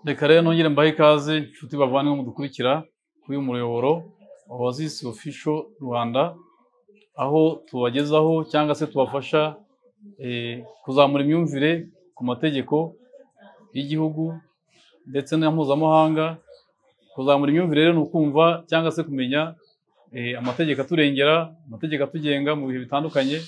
Reka rero nongere mbahe ikaze inshuti bavandimwe mudukurikira kuri uyu muyoboro wa Oasis Official Rwanda, aho tubagezaho cyangwa se tubafasha kuzamura imyumvire ku mategeko y'igihugu ndetse na mpuzamahanga. Kuzamura imyumvire rero ni ukumva cyangwa se kumenya amategeko aturengera, amategeko atugenga mu bihe bitandukanye.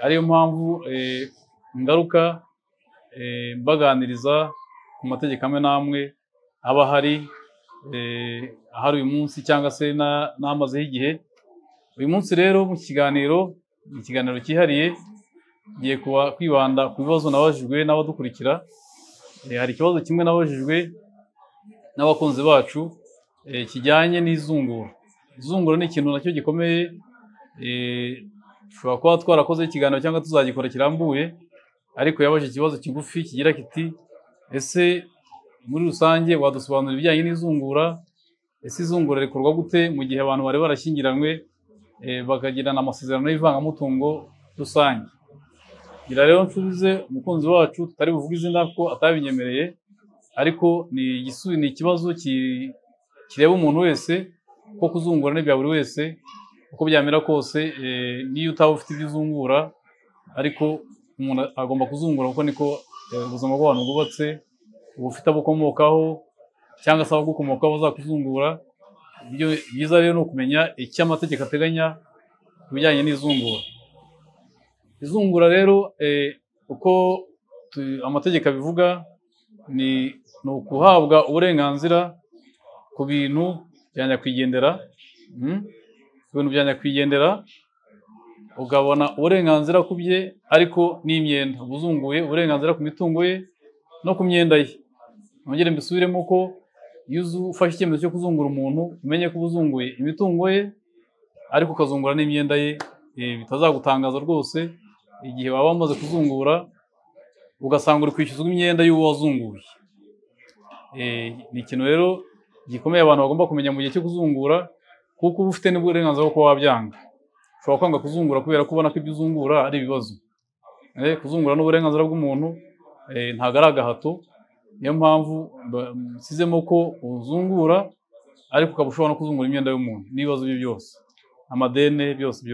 Ariyo mpamvu ingaruka mbaganiriza ku mategeko amwe n'amwe aba ahari uyu munsi cyangwa se n'amazeho igihe. Uyu munsi rero mu kiganiro cyihariye ngiye kwibanda ku bibazo nabajijwe n'abadukurikira. Hari ikibazo kimwe nabajijwe n'abakunzi bacu kijyanye n'izungura. Izungura ni ikintu nacyo gikomeye, dushobora kuba twarakoze ikiganiro cyangwa tuzagikora kirambuye, ariko yabaje ikibazo kigufi kigira kiti: ese muri rusange wadusobanurira ibijyanye n'izungura? Ese izungura rikorwa gute mu gihe abantu bari barashyingiranywe bakagirana amasezerano y'ivangamutungo rusange? Gira rero nsubize umukunzi wacu tutari buvuge izina ko atabinyemereye, ariko ni ikibazo kireba umuntu wese, ko kuzungura ni bya buri wese uko byamera kose. Niyo utaba ufite ibyo uzungura, ariko umuntu agomba kuzungura kuko niko ubuzima bw'abantu bwubatse. Uba ufite abukomokaho cyangwa se abagukomokaho bazakuzungura. Ibyo byiza rero ni ukumenya icyo amategeko ateganya ku bijyanye n'izungura. Izungura rero uko amategeko abivuga ni ukuhabwa uburenganzira ku bintu bya nyakwigendera. Ku bintu bya nyakwigendera ugabona uburenganzira ku bye, ariko n'imyenda. Ubuzunguye uburenganzira ku mitungo ye no ku myenda ye. Nongere mbisubiremo ko iyo ufashe icyemezo cyo kuzungura umuntu, umenye ko ubuzunguye imitungo ye, ariko ukazungura n'imyenda ye. Bitazagutangaza rwose igihe waba wamaze kuzungura ugasanga uri kwishyuzwa imyenda y'uwo wazunguye. Ni ikintu rero gikomeye abantu bagomba kumenya mu gihe cyo kuzungura, kuko uba ufite n'uburenganzira bwo kuba wabyanga. Ushobora kwanga kuzungura kubera ko ubona ko ibyo uzungura ari ibibazo. Kuzungura n'uburenganzira bw'umuntu, ntabwo ari agahato. Niyo mpamvu nsizemo ko uzungura, ariko ukaba ushobora no kuzungura imyenda y'umuntu n'ibibazo bye byose, amadene byose.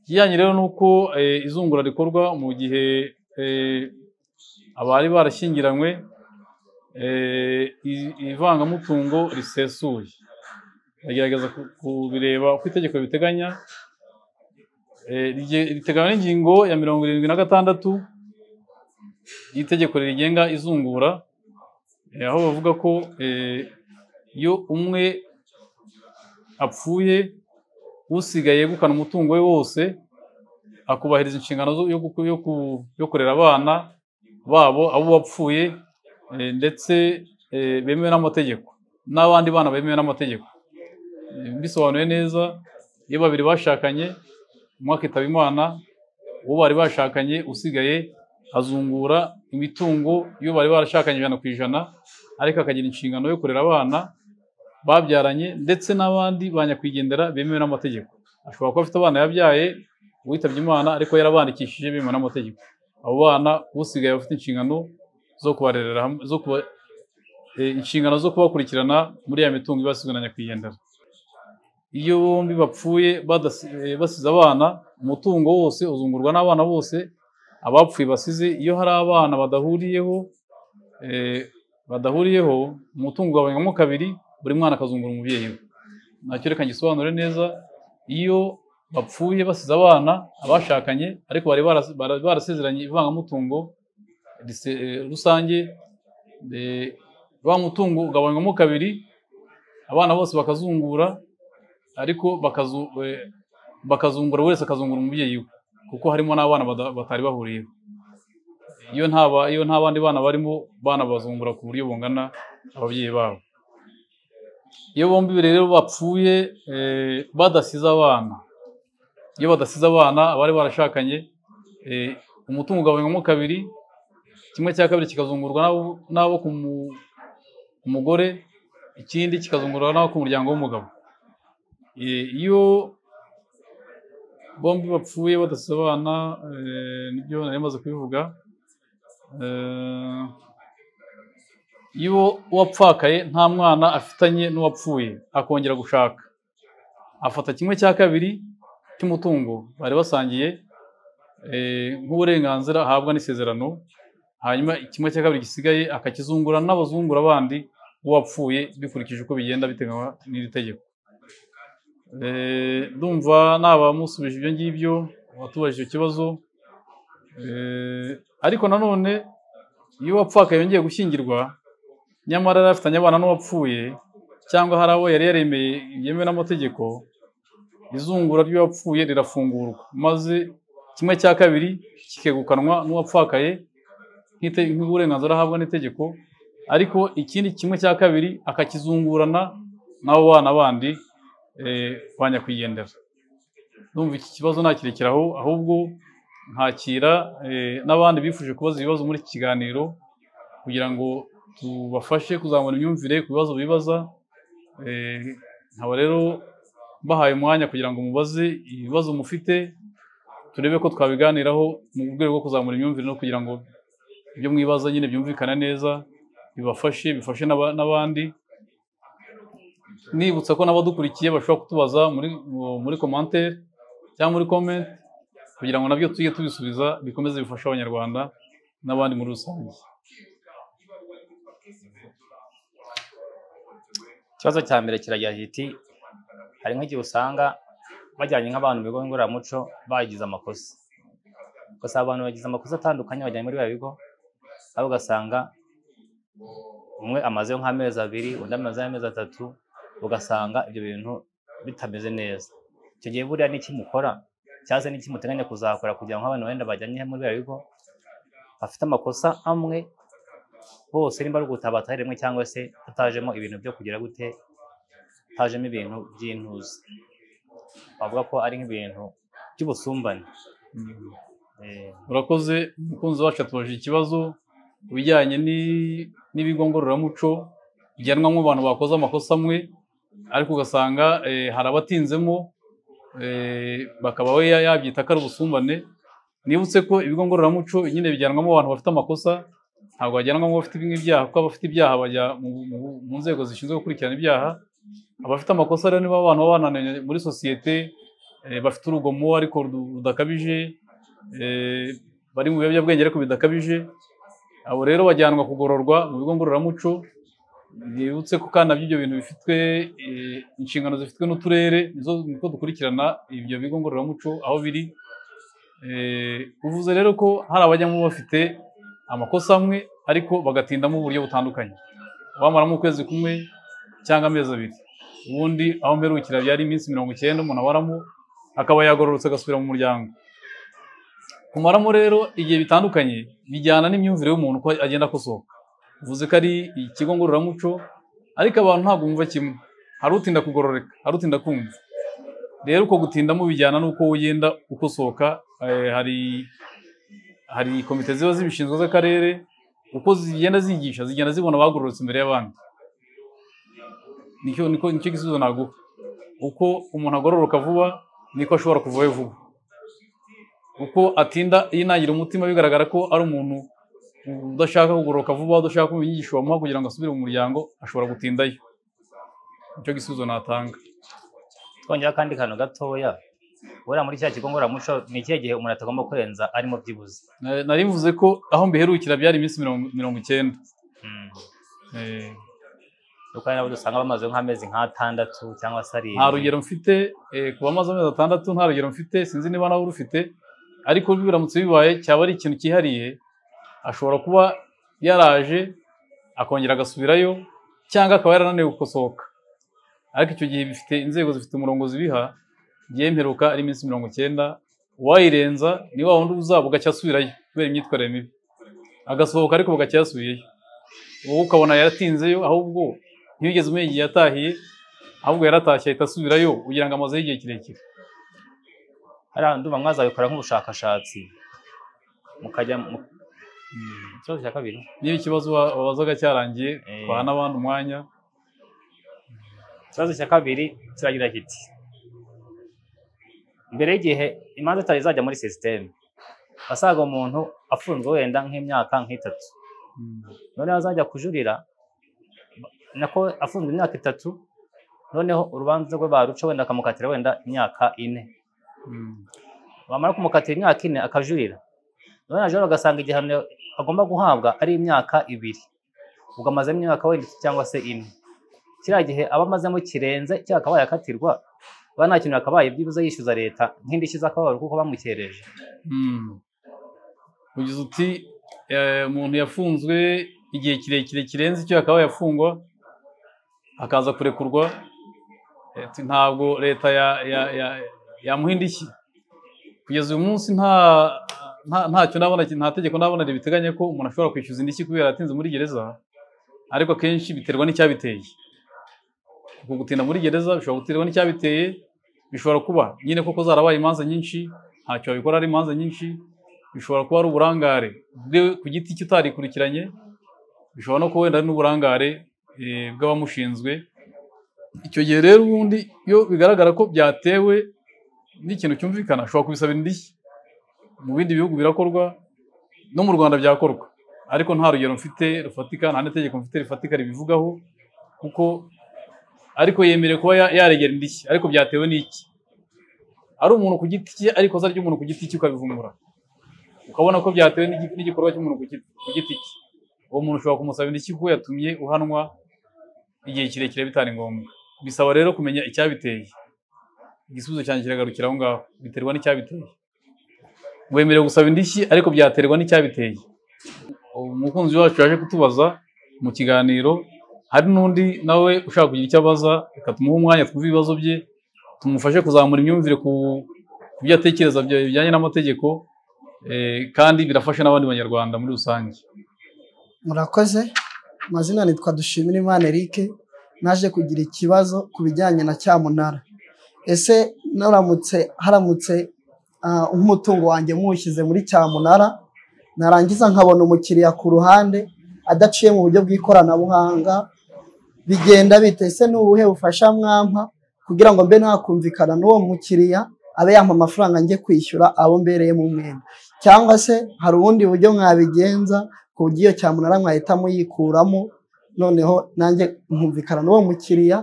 Ikijyanye rero n'uko izungura rikorwa mu gihe abari barashyingiranywe ivangamutungo risesuye. Ndagerageza kubireba uko itegeko biteganya. Riteganywa n'ingingo ya 76 y'itegeko rigenga izungura, aho bavuga ko iyo umwe apfuye, usigaye yegukana umutungo we wose akubahiriza inshingano yo kurera abana babo, abo bapfuye, ndetse bemewe n'amategeko, n'abandi bana bemewe n'amategeko. Bisobanuye neza, iyo babiri bashakanye, umwe akitaba Imana, uwo bari bashakanye usigaye azungura imitungo iyo bari barashakanye 100%, ariko akagira inshingano yo kurera abana babyaranye ndetse n'abandi banyakwigendera bemewe n'amategeko. Ashobora kuba afite abana yabyaye, uwitabye Imana ariko yarabandikishije bemewe n'amategeko. Abo bana usigaye bafite inshingano zo kubarerera, inshingano zo kubakurikirana muri ya mitungo ibasizwe na nyakwigendera. Iyo bombi bapfuye basize abana, umutungo wose uzungurwa n'abana bose abapfuye basize. Iyo hari abana badahuriyeho, umutungo ugabanywamo kabiri, buri mwana akazungura umubyeyi we. Nacyo reka ngisobanure neza. Iyo bapfuye basize abana, abashakanye, ariko bari barasezeranye ivangamutungo rusange, wa mutungo ugabanywamo kabiri, abana bose bakazungura, ariko bakazungura wese akazungura umubyeyi we, kuko harimo n'abana batari bahuriyeho. Iyo nta bandi bana barimo, bana bazungura ku buryo bungana ababyeyi babo. Iyo bombi rero bapfuye badasize abana, abari barashakanye, umutungo ugabanywamo kabiri, 1/2 kikazungurwa n'abo ku mugore, ikindi kikazungurwa n'abo ku muryango w'umugabo. Iyo bombi bapfuye badasize abana, nibyo nari maze kubivuga. iyo uwapfakaye nta mwana afitanye n'uwapfuye akongera gushaka, afata 1/2 cy'umutungo bari basangiye nk'uburenganzira ahabwa n'isezerano, hanyuma 1/2 gisigaye akakizungura n'abazungura bandi uwapfuye bikurikije uko bigenda biteganywa n'iri tegeko. Ndumva nabamusubije ibyo ngibyo watubajije icyo kibazo. Ariko nanone iyo wapfakaye yongeye gushyingirwa nyamara yarafitanye abana n'uwapfuye cyangwa hari abo yari yaremeye yemewe n'amategeko, izungura ry'uwapfuye rirafungurwa maze 1/2 kikegukanwa n'uwapfakaye nk'uburenganzira ahabwa n'itegeko, ariko ikindi 1/2 akakizungurana n'abo bana bandi kwa nyakwigendera. Ndumva iki kibazo nakirekeraho, ahubwo nkakira n'abandi bifuje kubaza ibibazo muri iki kiganiro kugira ngo tubafashe kuzamura imyumvire ku bibazo bibaza. Nkaba rero bahaye umwanya kugira ngo mubaze ibibazo mufite, turebe ko twabiganiraho mu rwego rwo kuzamura imyumvire no kugira ngo ibyo mwibaza nyine byumvikana neza, bifashe n'abandi. Nibutsa ko n'abadukurikiye bashobora kutubaza muri commentaire cyangwa muri comment kugira ngo nabyo tujye tubisubiza bikomeze bifasha abanyarwanda n'abandi muri rusange. Ikibazo cya mbere kiragira kiti hari nk'igihe usanga bajyanye nk'abantu mu bigo ngororamuco bagize amakosa, gusa abantu bagize amakosa atandukanye bajyanye muri bigo, aho ugasanga umwe amazeyo nk'amezi 2 undi amazeyo amezi 3, ugasanga ibyo bintu bitameze neza. Icyo gihe buriya n'iki mukora cyangwa se n'iki muteganya kuzakora kugira ngo abantu wenda bajyanye muri bigo bafite amakosa amwe bose nimba ari ugutabatari rimwe cyangwa se atajemo ibintu byo kugira gute, hajemo ibintu by'intuzi, bavuga ko ari nk'ibintu by'ubusumbane. Urakoze umukunzi wacu atubajije ikibazo bijyanye n'ibigo ngororamuco bijyanwamo abantu bakoze amakosa amwe, ariko ugasanga hari abatinzemo bakaba we yabyita ko ari ubusumbane. Nibutse ko ibigo ngororamuco nyine bijyanwamo abantu bafite amakosa, ntabwo bajyanwamo bafite ibyaha, kuko abafite ibyaha bajya mu nzego zishinzwe gukurikirana ibyaha. Abafite amakosa rero niba abantu bananiye muri sosiyete, bafite urugomo ariko rudakabije, bari mu biyobyabwenge ariko bidakabije, abo rero bajyanwa kugororwa mu bigo ngororamuco. Nibutse ko kandi ibyo bintu bifitwe inshingano zifitwe n'uturere, niko dukurikirana ibyo bigo ngororamuco aho biri. Uvuze rero ko hari abajyamo bafite amakosa amwe ariko bagatindamo uburyo butandukanye, bamaramo ukwezi kumwe cyangwa amezi 2, ubundi aho mperukira byari iminsi 90 umuntu abaramo akaba yagororotse agasubira mu muryango. Kumaramo rero igihe bitandukanye bijyana n'imyumvire y'umuntu ko agenda akosoka. Uvuze ko ari ikigo ngororamuco, ariko abantu ntabwo bumva kimwe, hari utinda kugororeka, hari utinda kumva. Rero uko gutindamo bijyana n'uko ugenda ukosoka. Hari komite ziba zibishinzwe z'akarere, uko zigenda zigisha zigenda zibona bagororotse imbere y'abandi. Niko gisubizo naguha. Uko umuntu agororoka vuba niko ashobora kuvayo vuba. Uko atinda yinagira umutima bigaragara ko ari umuntu udashaka kugororoka vuba, udashaka kumva inyigisho bamuha kugira ngo asubire mu muryango, ashobora gutindayo. Nicyo gisubizo natanga. Twongera kandi kantu gatoya, buriya muri cya kigo ngororamuco ni ikihe gihe umuntu atagomba kurenza arimo byibuze? Narivuze ko aho mbiherukira byari iminsi 90. Kuko hari nabo dusanga bamaze nk'amezi nk'atandatu cyangwa se 7. Nta rugero mfite ku bamaze amezi 6, nta rugero mfite, sinzi niba nawe urufite, ariko biramutse bibaye cyaba ari ikintu cyihariye. Ashobora kuba yaraje akongera agasubirayo cyangwa akaba yarananiwe gukosoka, ariko icyo gihe bifite inzego zifite umurongo zibiha. Byemperuka ari iminsi 90, uwayirenza ni wa wundi uzaba ugacyasubirayo kubera imyitwarire mibi, agasohoka ariko bugacyasubiyeyo. Wowe ukabona yaratinzeyo, ahubwo ntiyigeze umenya igihe yatahiye, ahubwo yaratashye ahita asubirayo kugira ngo amazeho igihe kirekire. Hari ahantu ndumva mwazabikora nk'ubushakashatsi mukajya ikibazo cya kabiri. Niba ikibazo wabazaga cyarangiye kwa n'abandi umwanya. Ikibazo cya kabiri kiragira kiti mbere y'igihe imanza zitari zajya muri system, asaga umuntu afunzwe wenda nk'imyaka 3, none azajya kujurira nako afunzwe imyaka 3 noneho urubanza rwe baruca wenda akamukatira wenda imyaka 4 bamara kumukatira imyaka 4 akajurira none aje bagasanga igihano agomba guhabwa ari imyaka 2 ubwo amaze imyaka wenda cyangwa se 4 kiriya gihe aba amazemo kirenze cyakabaye akatirwa bana kintu akabaye byibuze yishyuza leta nk'indishyi z'akababaro kuko bamukereje. Ugize uti umuntu yafunzwe igihe kirekire kirenze icyo akabaye yafungwa akaza kurekurwa ntabwo leta yamuha indishyi. Kugeza uyu munsi ntacyo nabona, nta tegeko nabona ribiteganya ko umuntu ashobora kwishyuza indishyi kubera atinze muri gereza, ariko akenshi biterwa n'icyabiteye. Kuko gutinda muri gereza bishobora guterwa n'icyabiteye, bishobora kuba nyine koko zarabaye imanza nyinshi ntacyo babikora ari imanza nyinshi, bishobora kuba ari uburangare bwe ku giti cye utarikurikiranye, bishobora no kuba wenda ari n'uburangare bw'abamushinzwe. Icyo gihe rero ubundi iyo bigaragara ko byatewe n'ikintu cyumvikana ashobora kubisabira indishyi. Mu bindi bihugu birakorwa, no mu Rwanda byakorwa, ariko nta rugero mfite rufatika, nta n'itegeko mfite rifatika ribivugaho, kuko ariko yemerewe kuba yaregera indishyi. Ariko byatewe n'iki? Ari umuntu ku giti cye, ariko za ry'umuntu ku giti cye ukabivumbura ukabona ko byatewe n'igikorwa cy'umuntu ku giti cye, uwo muntu ushobora kumusaba indishyi kuko yatumye uhanwa igihe kirekire bitari ngombwa. Bisaba rero kumenya icyabiteye. Igisubizo cyanjye kiragarukira aho ngaho, biterwa n'icyabiteye. Wemerewe gusaba indishyi ariko byaterwa n'icyabiteye. Umukunzi wacu yaje kutubaza mu kiganiro, hari n'undi nawe ushaka kugira icyo abaza, reka tumuhe umwanya twumve ibibazo bye, tumufashe kuzamura imyumvire ku byo atekereza bijyanye n'amategeko, kandi birafasha n'abandi banyarwanda muri rusange. Murakoze. Amazina nitwa Dushimirimana Eric, naje kugira ikibazo ku bijyanye na cyamunara. Ese haramutse umutungo wanjye muwushyize muri cyamunara, narangiza nkabona umukiriya ku ruhande adaciye mu buryo bw'ikoranabuhanga, bigenda bite? Ese ni ubuhe bufasha mwampa kugira ngo mbe nakumvikana n'uwo mukiriya abe yampa amafaranga njye kwishyura abo mbereye mu mwenda? Cyangwa se hari ubundi buryo mwabigenza ku buryo iyo cyamunara mwahita muyikuramo, noneho nanjye nkumvikana n'uwo mukiriya,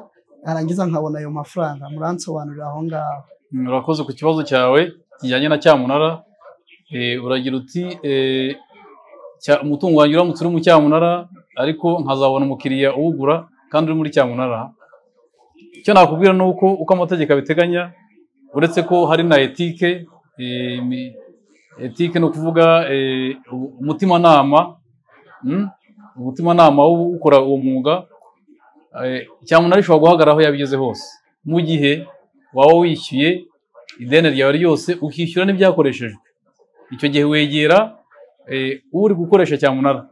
narangiza nkabona ayo mafaranga? Muransobanurira aho ngaho. Urakoze ku kibazo cyawe kijyanye na cyamunara. Uragira uti umutungo wanjye uramutse uri mu cyamunara ariko nkazabona umukiriya uwugura kandi uri muri cyamunara. Icyo nakubwira ni uko amategeko abiteganya, uretse ko hari na etike. Etike ni ukuvuga umutimanama ukora uwo mwuga. Cyamunara ishobora guhagarara aho yabigeze hose, mu gihe waba wishyuye ideni ryawe ryose ukishyura n'ibyakoreshejwe. Icyo gihe wegera uri gukoresha cyamunara,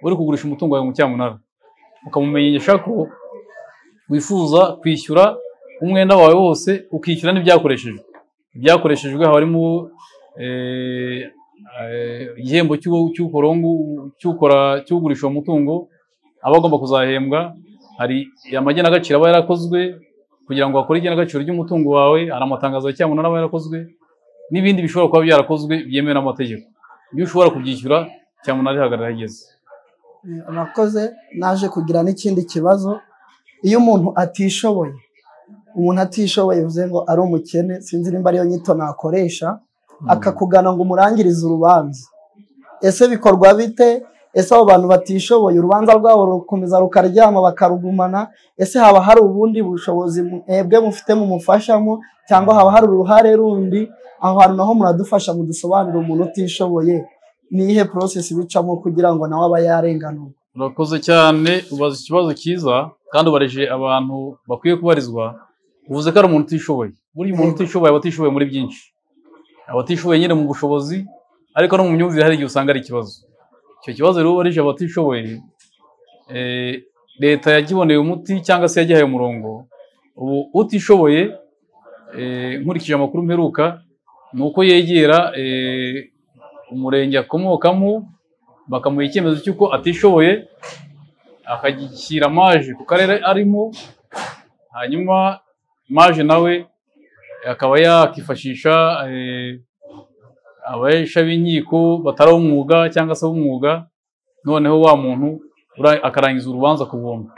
uri kugurisha umutungo wawe mu cyamunara, ukamumenyesha ko wifuza kwishyura umwenda wawe wose, ukishyura n'ibyakoreshejwe. Ibyakoreshejwe harimo igihembo cy'ugurisha uwo mutungo aba agomba kuzahembwa, hari amagenagaciro aba yarakozwe kugira ngo bakore igenagaciro ry'umutungo wawe, hari amatangazo ya cyamunara aba yarakozwe, n'ibindi bishobora kuba byarakozwe byemewe n'amategeko. Iyo ushobora kubyishyura, cyamunara ihagarara igeze. Urakoze. Naje kugira n'ikindi kibazo. Iyo umuntu atishoboye bivuze ngo ari umukene, sinzi nimba ariyo nyito nakoresha, akakugana ngo umurangirize urubanza, ese bikorwa bite? Ese abo bantu batishoboye urubanza rwabo rukomeza rukaryama bakarugumana? Ese haba hari ubundi bushobozi mwebwe mufite mumufashamo, cyangwa haba hari uruhare rundi? Aho hantu naho muradufasha mudusobanurira umuntu utishoboye nihe process bicamo kugira ngo nawe aba yarenganurwa. Urakoze cyane, ubaza ikibazo cyiza kandi ubarije abantu bakwiye kubarizwa. Uvuze ko ari umuntu utishoboye. Buri muntu utishoboye aba atishoboye muri byinshi, aba atishoboye nyine mu bushobozi, ariko no mu myumvire hari igihe usanga ari ikibazo. Icyo kibazo rero ubarije abatishoboye, leta yagiboneye umuti cyangwa se yagihaye umurongo. Ubu utishoboye, nkurikije amakuru mperuka, ni uko yegera umurenge akomokamo, bakamuha icyemezo cy'uko atishoboye, akagishyira maje ku karere arimo, hanyuma maje nawe akaba yakifashisha abahesha b'inkiko batari umwuga cyangwa se umwuga, noneho wa muntu akarangiza urubanza ku buntu.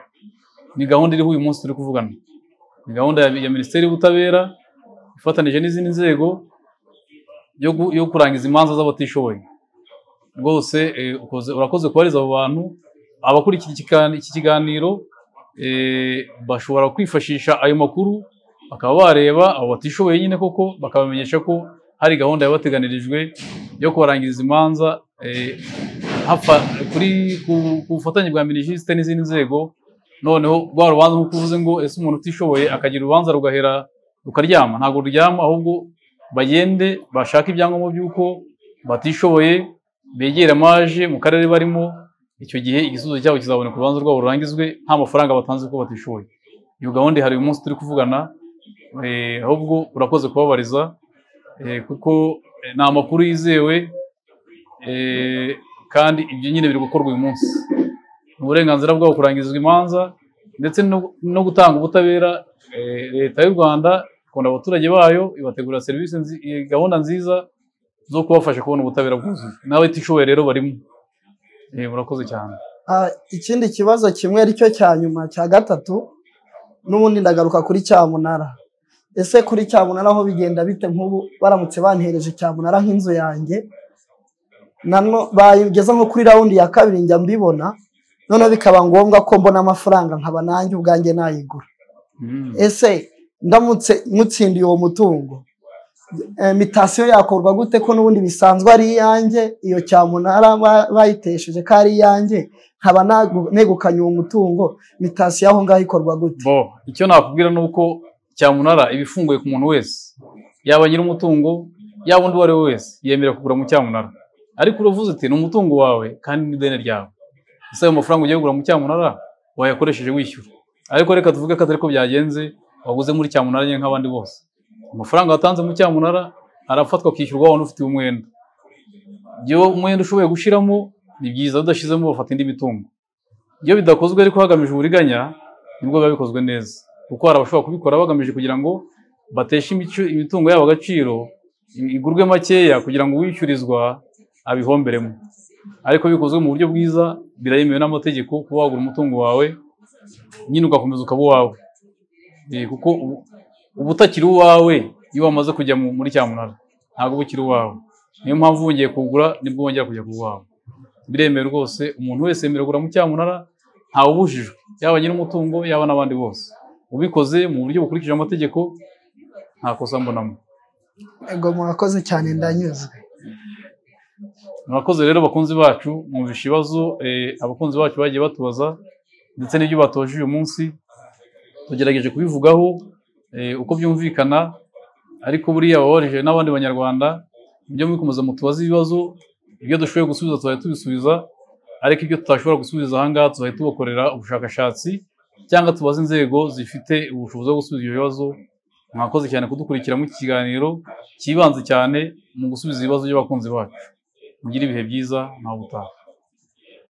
ni gahunda iriho uyu munsi turi kuvugana, ni gahunda ya Minisiteri y'Ubutabera ifatanije n'izindi nzego yo kurangiza imanza z'abatishoboye. Rwose urakoze kubariza abo bantu. Abakurikiye iki kiganiro bashobora kwifashisha ayo makuru bakaba bareba abo batishoboye nyine koko, bakabamenyesha ko hari gahunda yabateganirijwe yo kubarangiriza imanza ku bufatanye bwa Minijiste n'izindi nzego. Noneho rwa rubanza nk'uko uvuze ngo ese umuntu utishoboye akagira urubanza rugahera rukaryama, ntabwo ruryama, ahubwo bagende bashaka ibyangombwa by'uko batishoboye, begera amaje mu karere barimo, icyo gihe igisubizo cyabo kizaboneka, urubanza rwabo rurangizwe nta mafaranga batanze ko batishoboye. Iyo gahunda hari uyu munsi turi kuvugana, ahubwo urakoze kubabariza kuko ni amakuru yizewe kandi ibyo nyine biri gukorwa uyu munsi. Ni uburenganzira bwabo kurangizwa imanza ndetse no gutanga ubutabera. Leta y'u Rwanda ikunda abaturage bayo, ibategura serivisi, gahunda nziza zo kubafasha kubona ubutabera bwuzuye. N'abatishoboye rero barimo. Murakoze cyane. Ikindi kibazo kimwe aricyo cya nyuma cya gatatu, n'ubundi ndagaruka kuri cyamunara. Ese kuri cyamunara aho bigenda bite nk'ubu baramutse bantereje cyamunara nk'inzu yanjye, bayigeza nko kuri raundi ya kabiri njya mbibona, noneho bikaba ngombwa ko mbona amafaranga nkaba nanjye ubwanjye nayigura. Ese ndamutse mutsindiye uwo mutungo, mitasiyo yakorwa gute ko n'ubundi bisanzwe ari iyanjye, iyo cyamunara bayitesheje ko ari iyanjye, nkaba negukanye uwo mutungo, mitasiyo aho ngaho ikorwa gute? Icyo nakubwira ni uko cyamunara iba ifunguye ku muntu wese, yaba nyiri umutungo yaba undi uwo ari we wese yemerewe kugura mu cyamunara. Ariko uravuze uti ni umutungo wawe kandi n'ideni ryawe, ese ayo mafaranga ugiye kugura mu cyamunara wayakoresheje wishyura. Ariko reka tuvuge ko atari ko byagenze, waguze muri cyamunara nyine nk'abandi bose, amafaranga watanze mu cyamunara arafatwa akishyurwa wano ufite umwenda. Iyo umwenda ushoboye gushiramo ni byiza, udashizemo bafata indi mitungo. Iyo bidakozwe ariko hagamije uburiganya nibwo biba bikozwe neza, kuko hari abashobora kubikora bagamije kugira ngo bateshe imitungo yabo agaciro, igurwe makeya kugira ngo uwishyurizwa abihomberemo. Ariko bikozwe mu buryo bwiza birayemewe n'amategeko kuba wagura umutungo wawe nyine ugakomeza ukaba uwawe, kuko uba utakiri uwawe iyo wamaze kujya muri cyamunara, ntabwo uba ukiri uwawe. Niyo mpamvu wongeye kugura nibwo wongera kujya ku wawe. Biremewe rwose, umuntu wese yemerewe kugura mu cyamunara, ntawe ubujijwe, yaba nyiri umutungo yaba n'abandi bose. Ubikoze mu buryo bukurikije amategeko nta kosa mbonamo. Ego murakoze cyane, ndanyuzwe. Murakoze rero bakunzi bacu, mwumvishe ibibazo abakunzi bacu bagiye batubaza ndetse n'ibyo batoje uyu munsi, tugerageje kubivugaho uko byumvikana. Ariko buriya babaje n'abandi banyarwanda, ibyo mukomeza mutubaza ibibazo, ibyo dushoboye gusubiza tuzahita tubisubiza, ariko ibyo tutashobora gusubiza aha ngaha tuzahita tubakorera ubushakashatsi cyangwa tubaze inzego zifite ubushobozi bwo gusubiza ibyo bibazo. Mwakoze cyane kudukurikira mu kiganiro kibanze cyane mu gusubiza ibibazo by'abakunzi bacu. Mugire ibihe byiza, nawe utaha.